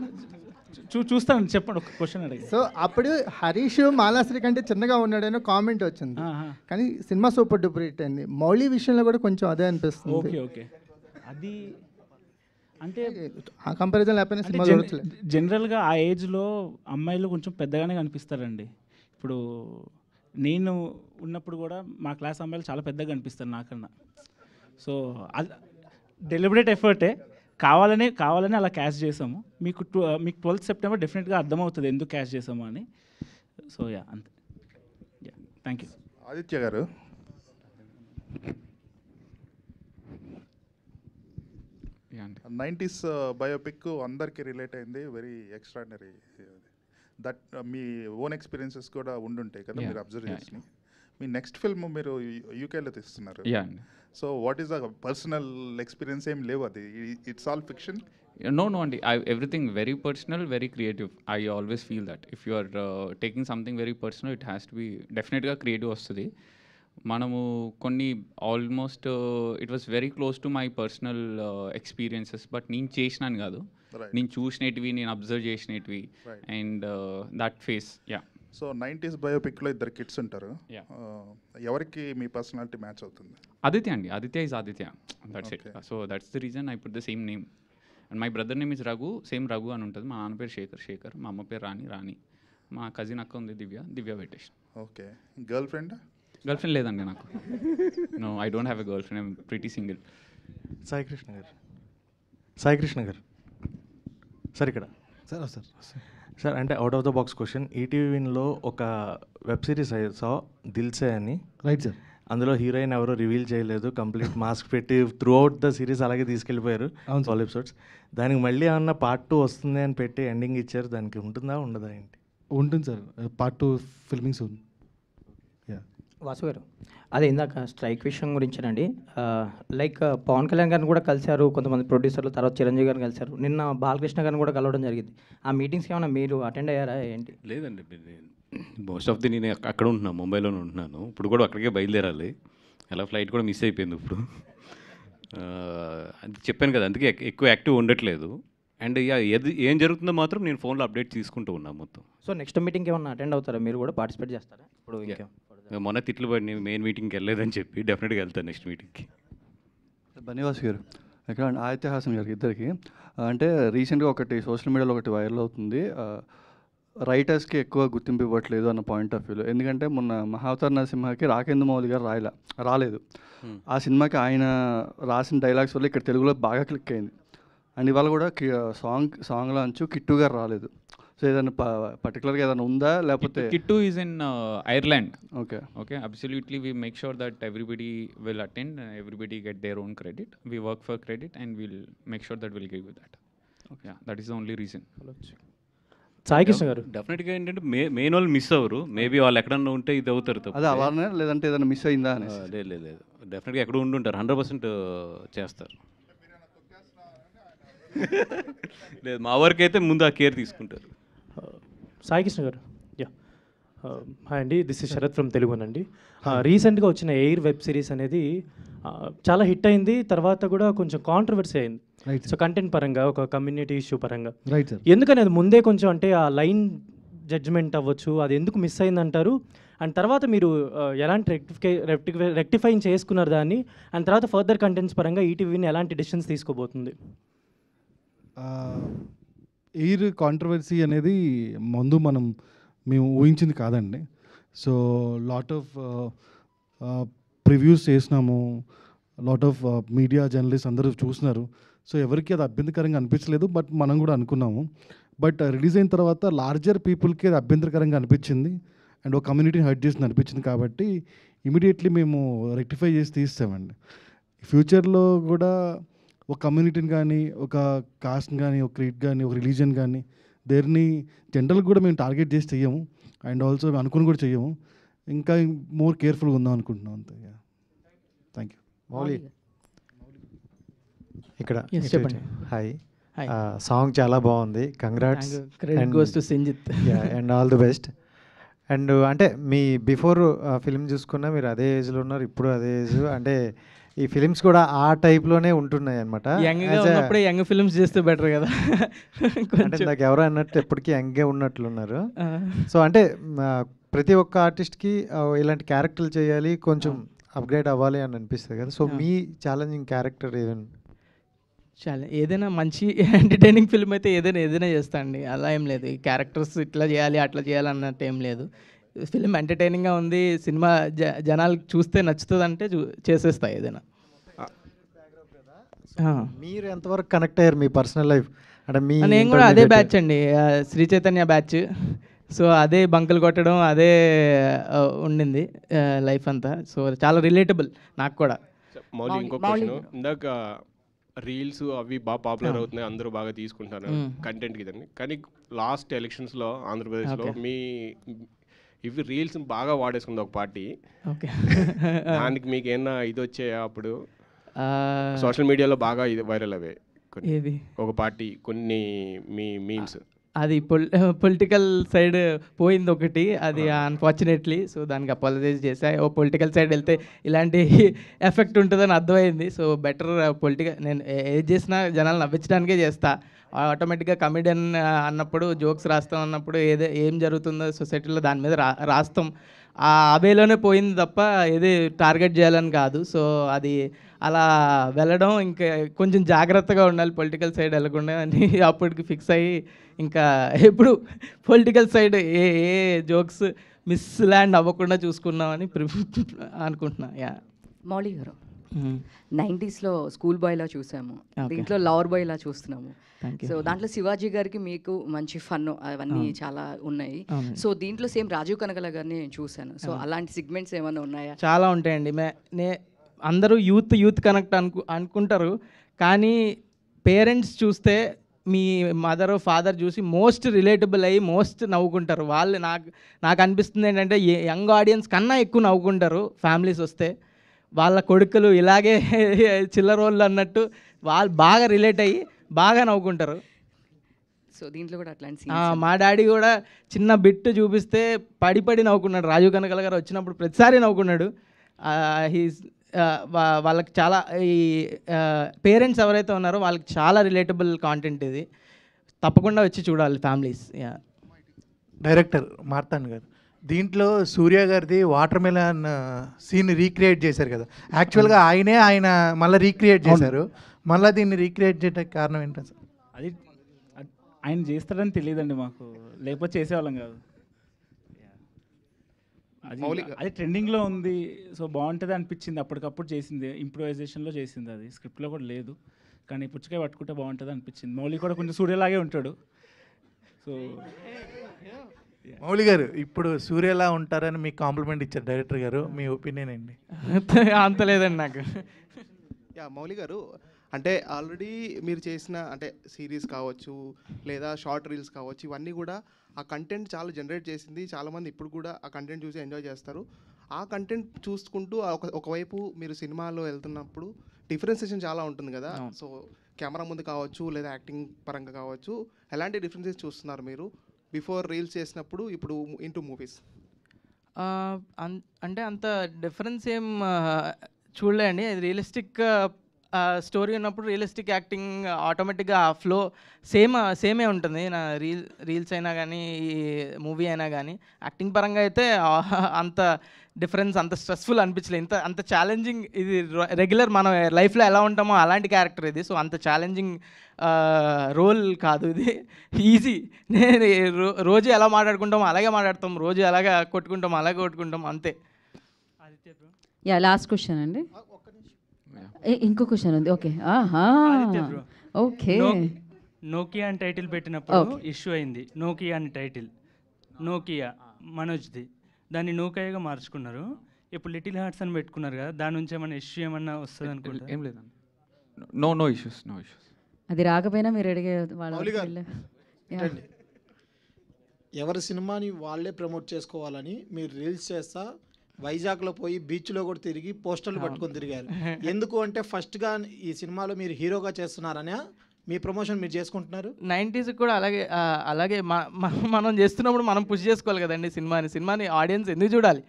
చూస్తాను, చెప్పండి. ఒక క్వశ్చన్ అడిగి. సో అప్పుడు హరీష్ మాలాశ్రీ కంటే చిన్నగా ఉన్నాడని కామెంట్ వచ్చింది, కానీ సినిమా సూపర్ డూపర్ హిట్ అయింది. మౌళి విషయంలో కూడా కొంచెం అదే అనిపిస్తుంది. ఓకే అది అంటే ఆ కంపారిజన్ లేకపోయినా సినిమా చూడొచ్చు. జనరల్గా ఆ ఏజ్లో అమ్మాయిలు కొంచెం పెద్దగానే కనిపిస్తారండి. ఇప్పుడు నేను ఉన్నప్పుడు కూడా మా క్లాస్ అమ్మాయిలు చాలా పెద్దగా కనిపిస్తారు నాకన్నా. సో డెలిబరేట్ ఎఫర్టే, కావాలనే అలా క్యాష్ చేసాము. మీకు 12th సెప్టెంబర్ డెఫినెట్గా అర్థమవుతుంది ఎందుకు క్యాష్ చేసాము అని. సో యా, అంతే. Yeah, thank you. ఆదిత్య గారు, 90s బయోపిక్ అందరికీ రిలేట్ అయింది, వెరీ ఎక్స్ట్రాడినరీ. దట్ మీ ఓన్ ఎక్స్పీరియన్సెస్ కూడా ఉండుంటాయి కదా, మీరు అబ్జర్వ్ చేసి. మీ నెక్స్ట్ ఫిల్మ్ మీరు యూకేలో తీస్తున్నారు. So what is the personal experience? ఏం లేవు, అది it's all fiction? No, Andy. Everything very personal, very creative. I always feel that if you are taking something very personal, it has to be definitely creative వస్తుంది. మనము కొన్ని almost it was very close to my personal experiences, but నేను చేసినాను కాదు, నేను చూసినవి, నేను అబ్జర్వ్ చేసినవి, and that face. Yeah. So 90s బయోపిక్లో ఇద్దరు కిడ్స్ ఉంటారు, ఎవరికి మీ పర్సనాలిటీ మ్యాచ్ అవుతుంది? ఆదిత్య అండి. Aditya is Aditya, that's it. So that's the reason I put the same name. And my brother name is Raghu, same Raghu అని ఉంటుంది. మా నాన్న పేరు శేఖర్, మా అమ్మ పేరు రాణి, మా కజిన్ అక్క ఉంది దివ్య పెట్టేసి. ఓకే. గర్ల్ ఫ్రెండ్ లేదండి నాకు. No, I don't have a girlfriend, I'm pretty single. Sai Krishna గారు సార్, ఇక్కడ సార్ అంటే out of the box question. ETV విన్లో ఒక వెబ్ సిరీస్ సా దిల్సే అని, రైట్ సార్. అందులో హీరోయిన్ ఎవరో రివీల్ చేయలేదు, కంప్లీట్ మాస్క్ పెట్టి త్రూ అవుట్ ద సిరీస్ అలాగే తీసుకెళ్ళిపోయారు 12 ఎపిసోడ్స్. దానికి మళ్ళీ ఏమన్నా పార్ట్ 2 వస్తుంది అని పెట్టి ఎండింగ్ ఇచ్చారు, దానికి ఉంటుందా ఉండదా ఏంటి? ఉంటుంది sir, part 2 filming soon. Vasu గారు, అదే ఇందాక స్ట్రైక్ విషయం గురించేనండి. లైక్ పవన్ కళ్యాణ్ గారిని కూడా కలిశారు కొంతమంది ప్రొడ్యూసర్లు, తర్వాత చిరంజీవి గారిని కలిశారు, నిన్న బాలకృష్ణ గారిని కూడా కలవడం జరిగింది. ఆ మీటింగ్స్కి ఏమైనా మీరు అటెండ్ అయ్యారా ఏంటి? లేదండి, మోస్ట్ ఆఫ్ ది నేను అక్కడ ఉంటున్నాను, ముంబైలోనే ఉంటున్నాను. ఇప్పుడు కూడా అక్కడికే బయలుదేరాలి, అలా ఫ్లైట్ కూడా మిస్ అయిపోయింది ఇప్పుడు. అది చెప్పాను కదా, అందుకే ఎక్కువ యాక్టివ్ ఉండట్లేదు. అండ్ ఏం జరుగుతుందో మాత్రం నేను ఫోన్లో అప్డేట్ తీసుకుంటూ ఉన్నాను మొత్తం. సో నెక్స్ట్ మీటింగ్కి ఏమన్నా అటెండ్ అవుతారా, మీరు కూడా పార్టిసిపేట్ చేస్తారా? ఇప్పుడు మొన్న తిట్లు పడి మెయిన్ మీటింగ్కి వెళ్ళలేదని చెప్పి డెఫినెట్గా వెళ్తాను నెక్స్ట్ మీటింగ్కి. బన్నివాస్ గారు, ఇక్కడ ఆదిత్య హాసన్ గారికి ఇద్దరికి అంటే రీసెంట్గా ఒకటి సోషల్ మీడియాలో ఒకటి వైరల్ అవుతుంది, రైటర్స్కి ఎక్కువ గుర్తింపు ఇవ్వట్లేదు అన్న పాయింట్ ఆఫ్ వ్యూలో. ఎందుకంటే మొన్న మహావతార్ నరసింహకి రాకేంద్ర మౌలి గారు రాలేదు. ఆ సినిమాకి ఆయన రాసిన డైలాగ్స్ వల్ల ఇక్కడ తెలుగులో బాగా క్లిక్ అయింది. అండ్ ఇవాళ కూడా సాంగ్లో అంచు కిట్టు గారు రాలేదు. సో ఏదైనా పర్టికులర్గా ఏదైనా ఉందా, లేకపోతే? Kittu is in Ireland. Okay, absolutely we make sure that everybody will attend, everybody get their own credit. We work for credit and will make sure that will give you that. Okay, that is the only reason. Sai Krishna గారు, డెఫినెట్గా ఏంటంటే మెయిన్ వాళ్ళు మిస్ అవ్వరు, మేబీ వాళ్ళు ఎక్కడన్నా ఉంటే ఇది అవుతారు తప్ప. అదే అవర్నే, లేదంటే ఏదైనా మిస్ అయిందా అని? లేదు, డెఫినెట్గా ఎక్కడ ఉండుంటారు, 100% చేస్తారు. లేదు, మా వరకు అయితే ముందు ఆ కేర్ తీసుకుంటారు. సాయి కృష్ణ గారు, యా హాయ్ అండి, దిస్ ఇస్ శరత్ ఫ్రమ్ తెలుగునండి. రీసెంట్గా వచ్చిన ఎయిర్ వెబ్ సిరీస్ అనేది చాలా హిట్ అయింది, తర్వాత కూడా కొంచెం కాంట్రవర్సీ అయింది. సో కంటెంట్ పరంగా, ఒక కమ్యూనిటీ ఇష్యూ పరంగా, ఎందుకని అది ముందే కొంచెం అంటే ఆ లైన్ జడ్జ్మెంట్ అవ్వచ్చు, అది ఎందుకు మిస్ అయిందంటారు? అండ్ తర్వాత మీరు ఎలాంటి రెక్టిఫైయింగ్ చేసుకున్నారు దాన్ని, అండ్ తర్వాత ఫర్దర్ కంటెంట్స్ పరంగా ఈటీవీని ఎలాంటి డెసిషన్స్ తీసుకోబోతుంది? ఎయిర్ కాంట్రవర్సీ అనేది ముందు మేము ఊహించింది కాదండి. సో లాట్ ఆఫ్ ప్రివ్యూస్ చేసినాము, లాట్ ఆఫ్ మీడియా జర్నలిస్ట్ అందరూ చూసినారు. సో ఎవరికి అది అభ్యంతరకరంగా అనిపించలేదు, బట్ మనం కూడా అనుకున్నాము. బట్ రిలీజ్ అయిన తర్వాత లార్జర్ పీపుల్కి అది అభ్యంతరకరంగా అనిపించింది, అండ్ ఒక కమ్యూనిటీని హర్ట్ చేసింది అనిపించింది. కాబట్టి ఇమీడియట్లీ మేము రెక్టిఫై చేసి తీస్తామండి. ఫ్యూచర్లో కూడా ఒక కమ్యూనిటీని కానీ, ఒక కాస్ట్ని కానీ, ఒక క్రీడ్ కానీ, ఒక రిలీజన్ కానీ, దేన్ని జనరల్గా కూడా మేము టార్గెట్ చేసి చెయ్యము, అండ్ ఆల్సో అనుకుని కూడా చెయ్యము. ఇంకా మోర్ కేర్ఫుల్గా ఉందాం అనుకుంటున్నాం అంతే. Thank you. మౌలి ఇక్కడ చెప్పండి. హాయ్, సాంగ్ చాలా బాగుంది, congrats. Credit goes to Sanjit. And all the best. And అంటే మీ బిఫోర్ ఫిల్మ్ చూసుకున్నా మీరు అదే ఏజ్లో ఉన్నారు, ఇప్పుడు అదే ఏజ్. అంటే ఈ ఫిలిమ్స్ కూడా ఆ టైప్లోనే ఉంటున్నాయి అనమాట. యంగ్గా యంగ్ ఫిల్మ్స్ చేస్తే బెటర్ కదా. అంటే నాకు ఎవరో అన్నట్టు ఎప్పటికీ యంగ్గా ఉన్నట్లున్నారు. సో అంటే ప్రతి ఒక్క ఆర్టిస్ట్కి ఇలాంటి క్యారెక్టర్లు చేయాలి, కొంచెం అప్గ్రేడ్ అవ్వాలి అని అనిపిస్తుంది కదా. సో మీ ఛాలెంజింగ్ క్యారెక్టర్ ఏదైనా మంచి ఎంటర్టైనింగ్ ఫిల్మ్ అయితే ఏదైనా చేస్తా అండి, అలా ఏం లేదు. ఈ క్యారెక్టర్స్ ఇట్లా చేయాలి అట్లా చేయాలి అన్నట్టు ఏం లేదు. ఫిల్మ్ ఎంటర్టైనింగ్గా ఉంది, సినిమా జనాలు చూస్తే నచ్చుతుంది అంటే చేసేస్తా ఏదైనా. మీరు ఎంతవరకు కనెక్ట్ అయ్యారు మీ పర్సనల్ లైఫ్ అంటే మీ నేను కూడా అదే బ్యాచ్ అండి, శ్రీ చైతన్య బ్యాచ్. సో అదే బంకులు కొట్టడం అదే ఉండింది లైఫ్ అంతా. సో చాలా రిలేటబుల్ నాకు కూడా. మౌలి ఇంకో క్వశ్చన్, ఇందాక రీల్స్ అవి బాగా పాపులర్ అవుతున్నాయి, అందరూ బాగా తీసుకుంటారు కంటెంట్ ఇదని. కానీ లాస్ట్ ఎలక్షన్స్లో ఆంధ్రప్రదేశ్లో ఇవి రీల్స్ బాగా వాడేసుకుంది ఒక పార్టీ. దానికి మీకు ఏమన్నా ఇది వచ్చాయా అప్పుడు? సోషల్ మీడియాలో బాగా ఇది వైరల్ అవే ఒక పార్టీ కొన్ని మీ మీమ్స్. అది పొలిటికల్ సైడ్ పోయింది ఒకటి, అది అన్ఫార్చునేట్లీ. సో దానికి అపాలజైజ్ చేశా. ఓ పొలిటికల్ సైడ్ వెళ్తే ఇలాంటి ఎఫెక్ట్ ఉంటుందని అర్థమైంది. సో బెటర్ నేను ఏది చేసినా జనాలు నవ్వించడానికే చేస్తా. ఆటోమేటిక్గా కమెడియన్ అన్నప్పుడు జోక్స్ రాస్తాం అన్నప్పుడు ఏం జరుగుతుందో సొసైటీలో దాని మీద రాస్తాం. ఆ అవేలోనే పోయింది తప్ప ఏది టార్గెట్ చేయాలని కాదు. సో అది అలా వెళ్ళడం ఇంకా కొంచెం జాగ్రత్తగా ఉండాలి, పొలిటికల్ సైడ్ వెళ్ళకుండా అని అప్పటికి ఫిక్స్ అయ్యి ఇంకా ఎప్పుడు పొలిటికల్ సైడ్ ఏ జోక్స్ మిస్ ల్యాండ్ అవ్వకుండా చూసుకున్నామని అనుకుంటున్నా. మౌలి గారు 90స్లో స్కూల్ బాయ్లా చూసాము, దీంట్లో లవర్ బాయ్లా చూస్తున్నాము. సో దాంట్లో శివాజీ గారికి మీకు మంచి ఫన్ అవన్నీ చాలా ఉన్నాయి. సో దీంట్లో సేమ్ రాజీవ్ కనకల గారిని చూశాను. సో అలాంటి సిగ్మెంట్స్ ఏమైనా ఉన్నాయా? చాలా ఉంటాయండి. అందరూ యూత్ కనెక్ట్ అనుకుంటారు, కానీ పేరెంట్స్ చూస్తే మీ మదర్ ఫాదర్ చూసి మోస్ట్ రిలేటబుల్ అయ్యి మోస్ట్ నవ్వుకుంటారు. వాళ్ళు నాకు అనిపిస్తుంది ఏంటంటే యంగ్ ఆడియన్స్ కన్నా ఎక్కువ నవ్వుకుంటారు ఫ్యామిలీస్ వస్తే. వాళ్ళ కొడుకులు ఇలాగే చిల్లరోళ్ళు అన్నట్టు వాళ్ళు బాగా రిలేట్ అయ్యి బాగా నవ్వుకుంటారు. సో దీంట్లో కూడా అట్లాంటి మా డాడీ కూడా చిన్న బిట్ చూపిస్తే పడి నవ్వుకున్నాడు. రాజీవ్ కనకల గారు వచ్చినప్పుడు ప్రతిసారి నవ్వుకున్నాడు. వాళ్ళకి చాలా ఈ పేరెంట్స్ ఎవరైతే ఉన్నారో వాళ్ళకి చాలా రిలేటబుల్ కాంటెంట్ ఇది. తప్పకుండా వచ్చి చూడాలి ఫ్యామిలీస్. డైరెక్టర్ మార్తాండ్ గారు, దీంట్లో సూర్య గారిది వాటర్ మెలన్ సీన్ రీక్రియేట్ చేశారు కదా, యాక్చువల్గా ఆయన మళ్ళీ రీక్రియేట్ చేశారు. మళ్ళీ దీన్ని రీక్రియేట్ చేయడానికి కారణం ఏంటో సార్? అది ఆయన చేస్తాడని తెలియదండి మాకు, లేకపోతే చేసేవాళ్ళం కాదు. అది ట్రెండింగ్లో ఉంది, సో బాగుంటుంది అనిపించింది, అప్పటికప్పుడు చేసింది, ఇంప్రూవైజేషన్లో చేసింది. అది స్క్రిప్ట్లో కూడా లేదు, కానీ పుచ్చకాయ పట్టుకుంటే బాగుంటుంది అనిపించింది. మౌలి కూడా కొంచెం సూర్యలాగే ఉంటాడు. సో మౌలి గారు ఇప్పుడు సూర్యలా ఉంటారని మీకు కాంప్లిమెంట్ ఇచ్చారు డైరెక్టర్ గారు, మీ ఒపీనియన్ ఏంటి? అంత లేదండి నాకు. మౌలి గారు, అంటే ఆల్రెడీ మీరు చేసిన అంటే సిరీస్ కావచ్చు లేదా షార్ట్ రీల్స్ కావచ్చు, ఇవన్నీ కూడా ఆ కంటెంట్ చాలా జనరేట్ చేసింది. చాలామంది ఇప్పుడు కూడా ఆ కంటెంట్ చూసి ఎంజాయ్ చేస్తారు. ఆ కంటెంట్ చూసుకుంటూ ఒకవైపు మీరు సినిమాలో వెళ్తున్నప్పుడు డిఫరెన్సియేషన్ చాలా ఉంటుంది కదా. సో కెమెరా ముందు కావచ్చు లేదా యాక్టింగ్ పరంగా కావచ్చు, ఎలాంటి డిఫరెన్సెస్ చూస్తున్నారు మీరు బిఫోర్ రీల్స్ చేసినప్పుడు ఇప్పుడు ఇంటూ మూవీస్? అంటే అంత డిఫరెన్స్ ఏం చూడలే అండి. అది రియలిస్టిక్ స్టోరీ ఉన్నప్పుడు రియలిస్టిక్ యాక్టింగ్ ఆటోమేటిక్గా ఆ ఫ్లో సేమే ఉంటుంది. నా రీల్స్ అయినా కానీ ఈ మూవీ అయినా కానీ యాక్టింగ్ పరంగా అయితే అంత డిఫరెన్స్ అంత స్ట్రెస్ఫుల్ అనిపించలేదు. అంత ఛాలెంజింగ్ ఇది రెగ్యులర్ మనం లైఫ్లో ఎలా ఉంటామో అలాంటి క్యారెక్టర్ ఇది. సో అంత ఛాలెంజింగ్ రోల్ కాదు ఇది, ఈజీ. నేను రోజు ఎలా మాట్లాడుకుంటామో అలాగే మాట్లాడతాం, రోజు ఎలాగ కొట్టుకుంటాం అలాగే కొట్టుకుంటాం, అంతే. లాస్ట్ క్వశ్చన్ అండి, ఇంకో క్వశ్చన్ ఉంది. Okay okay. నోకియా అని టైటిల్ పెట్టినప్పుడు ఇష్యూ అయింది. నోకియా అని టైటిల్, నోకియా మనోజ్ది, దాన్ని నోకియాగా మార్చుకున్నారు. ఇప్పుడు లిటిల్ హార్ట్స్ అని పెట్టుకున్నారు కదా, దాని నుంచి ఏమైనా ఇష్యూ ఏమన్నా వస్తుంది అనుకుంటా? ఏం లేదండి, నో ఇష్యూస్. అది రాకపోయినా మీరు అడిగే ఎవరి సినిమాని వాళ్ళే ప్రమోట్ చేసుకోవాలని మీరు రీల్స్ చేస్తా వైజాగ్లో పోయి బీచ్లో కూడా తిరిగి పోస్టర్లు పట్టుకొని తిరిగారు. ఎందుకు అంటే ఫస్ట్గా ఈ సినిమాలో మీరు హీరోగా చేస్తున్నారనే మీ ప్రమోషన్ మీరు చేసుకుంటున్నారు. 90s కూడా అలాగే మనం చేస్తున్నప్పుడు మనం పుష్ చేసుకోవాలి కదండి సినిమాని ఆడియన్స్ ఎందుకు చూడాలి,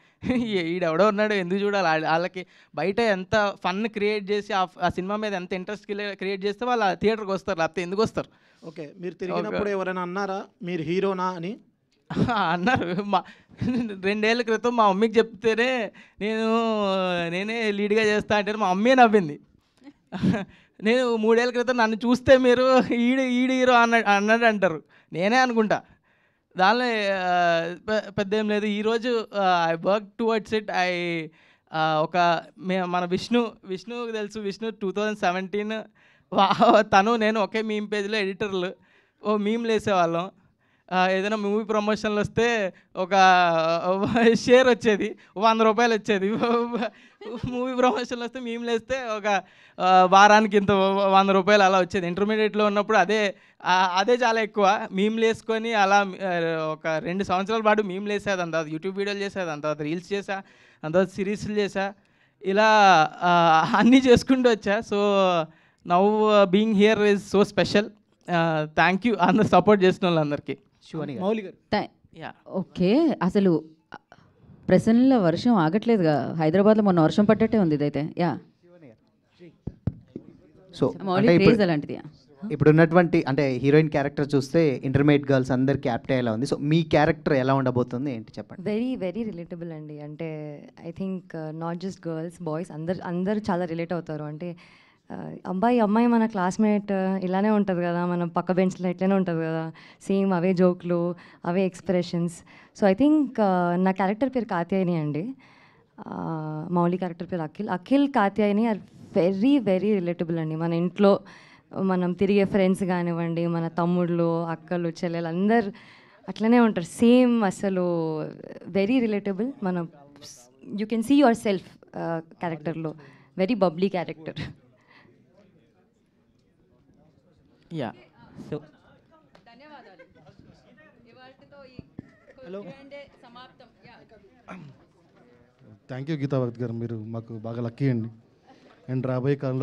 ఈడెవడో ఉన్నాడు ఎందుకు చూడాలి. వాళ్ళకి బయట ఎంత ఫన్ క్రియేట్ చేసి ఆ సినిమా మీద ఎంత ఇంట్రెస్ట్ క్రియేట్ చేస్తే వాళ్ళు థియేటర్కి వస్తారు, లేకపోతే ఎందుకు వస్తారు? ఓకే, మీరు తిరిగినప్పుడు ఎవరైనా అన్నారా మీరు హీరోనా అని? అన్నారు. 2 ఏళ్ల క్రితం మా మమ్మీకి చెప్తేనే నేనే లీడ్గా చేస్తా అంటే మా అమ్మే నవ్వింది. నేను 3 ఏళ్ల క్రితం నన్ను చూస్తే మీరు ఈడు హీరో అన్నాడు అంటారు, నేనే అనుకుంటా. దానిలో పెద్ద ఏం లేదు. ఈరోజు ఐ వర్క్ టువర్డ్స్ ఇట్. ఒక మన విష్ణుకి తెలుసు. విష్ణు 2017 తను నేను ఒకే మీమ్ పేజ్లో ఎడిటర్లు మీమ్లు వేసేవాళ్ళం. ఏదైనా మూవీ ప్రమోషన్లు వస్తే ఒక షేర్ వచ్చేది, 100 రూపాయలు వచ్చేది. మూవీ ప్రమోషన్లు వస్తే మీమ్లు వేస్తే ఒక వారానికి ఇంత 100 రూపాయలు అలా వచ్చేది. ఇంటర్మీడియట్లో ఉన్నప్పుడు అదే చాలా ఎక్కువ. మీమ్లు వేసుకొని అలా ఒక 2 సంవత్సరాల పాటు మీమ్లు వేసేది. దాని తర్వాత యూట్యూబ్ వీడియోలు చేసేది, దాని తర్వాత రీల్స్ చేసా, దాని తర్వాత సిరీస్లు చేసా, ఇలా అన్నీ చేసుకుంటూ వచ్చా. So now being here is so special. Thank you అందరు సపోర్ట్ చేసిన వాళ్ళందరికీ. మౌలి గారు ఓకే, అసలు ప్రసన్నలో వర్షం ఆగట్లేదుగా. హైదరాబాద్లో మొన్న వర్షం పట్టట్టే ఉంది ఇదైతే. యా సో మౌలి క్రేజ్ అలాంటిది. ఇప్పుడు ఉన్నటువంటి అంటే హీరోయిన్ క్యారెక్టర్ చూస్తే ఇంటర్మీడియట్ గర్ల్స్ అందరికి యాప్ట్ అయ్యేలా ఉంది. సో మీ క్యారెక్టర్ ఎలా ఉండబోతుంది ఏంటి చెప్పండి. వెరీ వెరీ రిలేటబుల్ అండి. అంటే I think not just girls, boys అందరు చాలా రిలేట్ అవుతారు. అంటే అమ్మాయి మన క్లాస్మేట్ ఇలానే ఉంటుంది కదా, మన పక్క బెంచ్లో ఇట్లానే ఉంటుంది కదా, సేమ్ అవే జోక్లు, అవే ఎక్స్ప్రెషన్స్. సో ఐ థింక్ నా క్యారెక్టర్ పేరు కాత్యాయని అండి. మౌలి క్యారెక్టర్ పేరు Akhil Katyayani are very very relatable అండి. మన ఇంట్లో మనం తిరిగే ఫ్రెండ్స్ కానివ్వండి, మన తమ్ముళ్ళు, అక్కలు, చెల్లెలు అందరు అట్లనే ఉంటారు. సేమ్ అసలు వెరీ రిలేటబుల్. మనం you can see yourself క్యారెక్టర్లో. Very bubbly character. Yeah so thank you Geetavath గారు, మీరు మాకు బాగా లక్కీ అండి. అండ్ రాబోయే కాలంలో